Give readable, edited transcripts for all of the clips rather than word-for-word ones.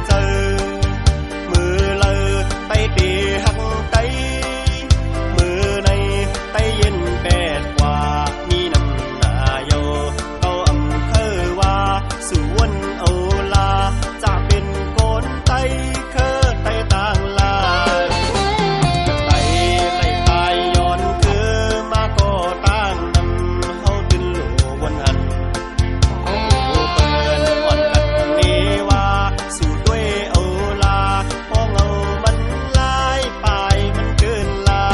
เจอมือเลอไตตีหักไตมือในไตเย็นแปดกว่ามีน้ำหน้าโยเขาอำเภอว่าสุวรรณเอาลาจะเป็นโกนไตเคอไตต่างลาไตไล่ตายย้อนคือมาก็ต่างนำเขาตื่นโลวันหันเปิดอ่อนกันนี้ว่าสู่ด้วยเอาลาพองเอามันลายปลายมันเกินลา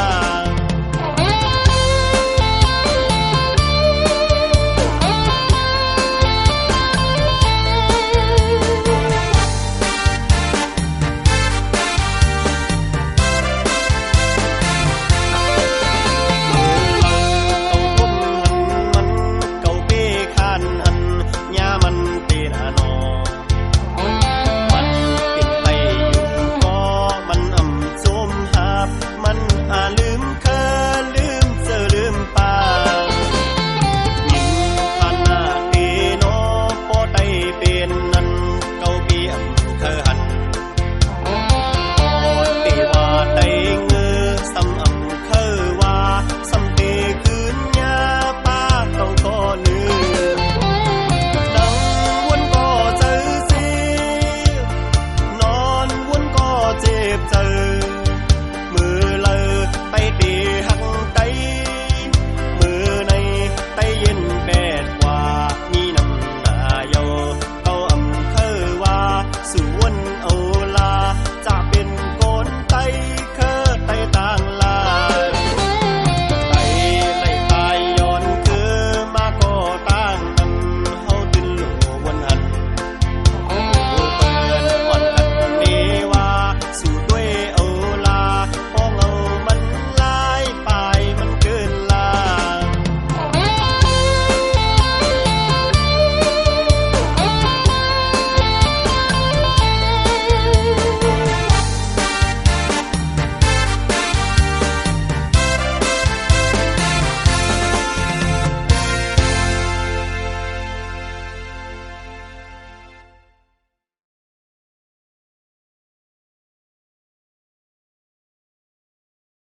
เก่าเป้ขานอันยามันเตนานอ